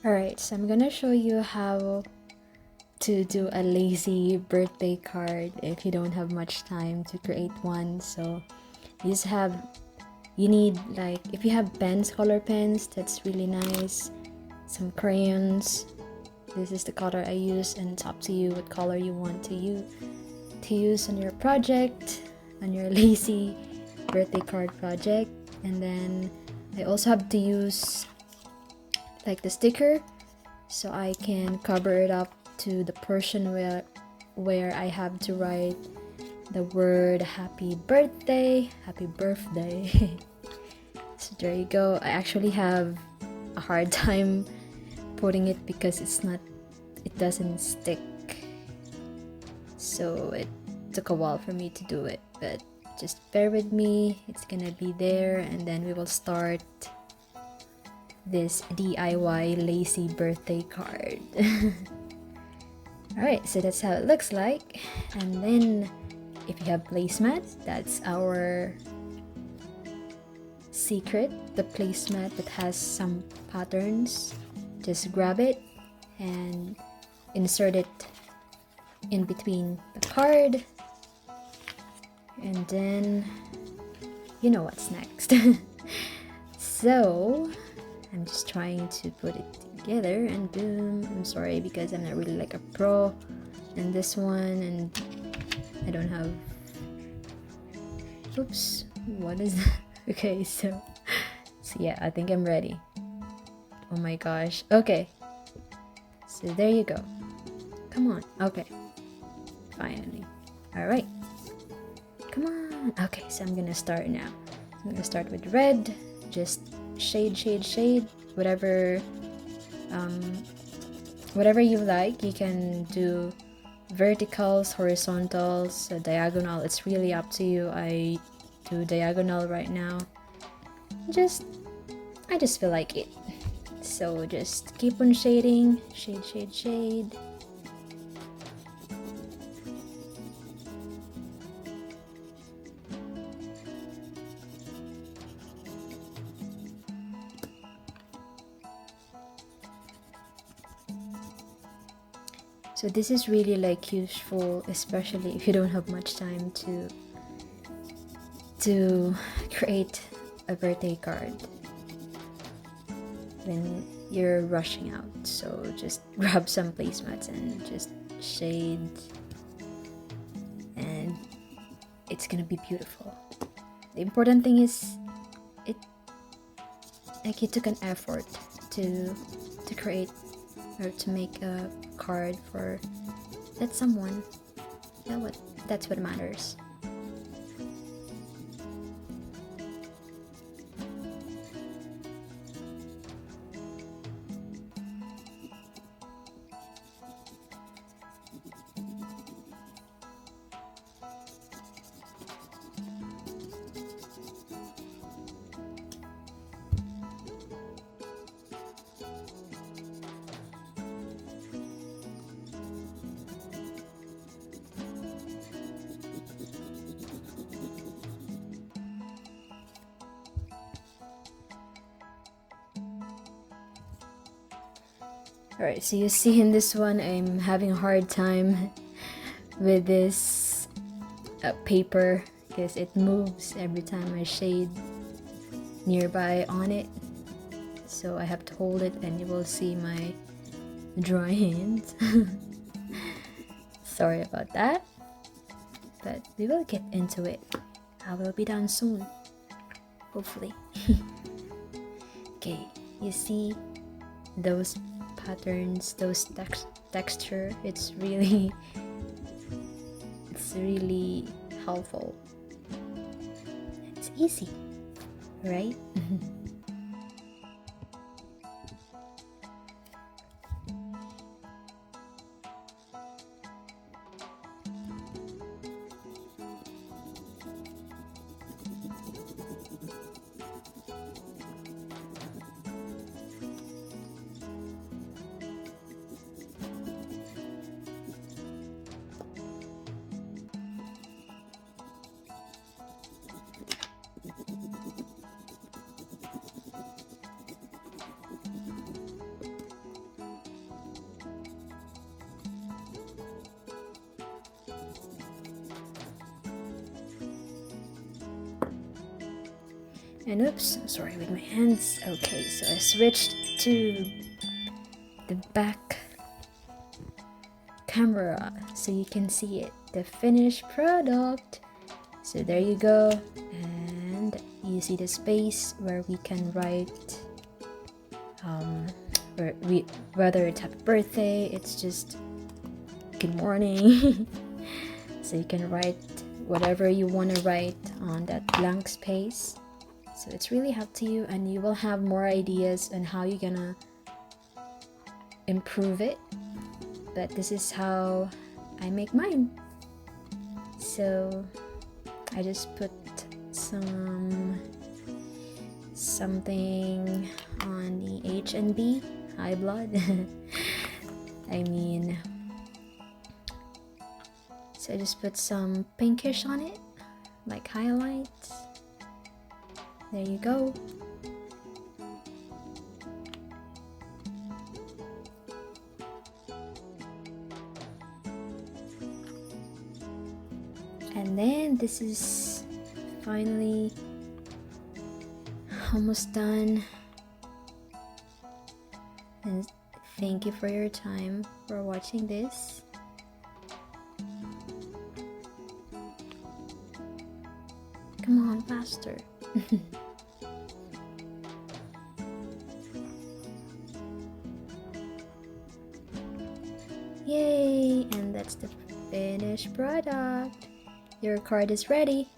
Alright, so I'm gonna show you how to do a lazy birthday card if you don't have much time to create one. So you need, like, if you have pens, color pens, that's really nice. Some crayons. This is the color I use, and it's up to you what color you want to use on your project, on your lazy birthday card project. And then I also have to use like the sticker, so I can cover it up to the portion where I have to write the word happy birthday. So there you go. I actually have a hard time putting it because it doesn't stick, so it took a while for me to do it, but just bear with me. It's gonna be there, and then we will start this DIY lazy birthday card. Alright, so that's how it looks like. And then if you have placemats, that's our secret, the placemat that has some patterns. Just grab it and insert it in between the card, and then you know what's next. So I'm just trying to put it together, and boom. I'm sorry because I'm not really like a pro in this one, and I don't have, oops, what is that? Okay, so yeah, I think I'm ready. Oh my gosh. Okay, so there you go. Come on. Okay, finally. All right, come on. Okay, so I'm gonna start now. I'm gonna start with red. Just shade, whatever you like. You can do verticals, horizontals, diagonal. It's really up to you. I do diagonal right now. I just feel like it. So just keep on shading. Shade. So this is really like useful, especially if you don't have much time to create a birthday card when you're rushing out. So just grab some placemats and just shade, and it's gonna be beautiful. The important thing is it took an effort to create or to make a card for that someone. That's what matters. Alright, so you see in this one, I'm having a hard time with this paper because it moves every time I shade nearby on it. So I have to hold it, and you will see my dry hands. Sorry about that, but we will get into it. I will be done soon, hopefully. Okay, you see those patterns, those texture, it's really helpful. It's easy, right? And oops, I'm sorry with my hands. Okay, so I switched to the back camera so you can see it, the finished product. So there you go, and you see the space where we can write whether it's happy birthday, it's just good morning. So you can write whatever you want to write on that blank space. So it's really up to you, and you will have more ideas on how you're gonna improve it. But this is how I make mine. So I just put something on the H and B, high blood. I mean, so I just put some pinkish on it, like highlights. There you go. And then this is finally almost done. And thank you for your time for watching this. Come on, faster. Yay! And that's the finished product. Your card is ready.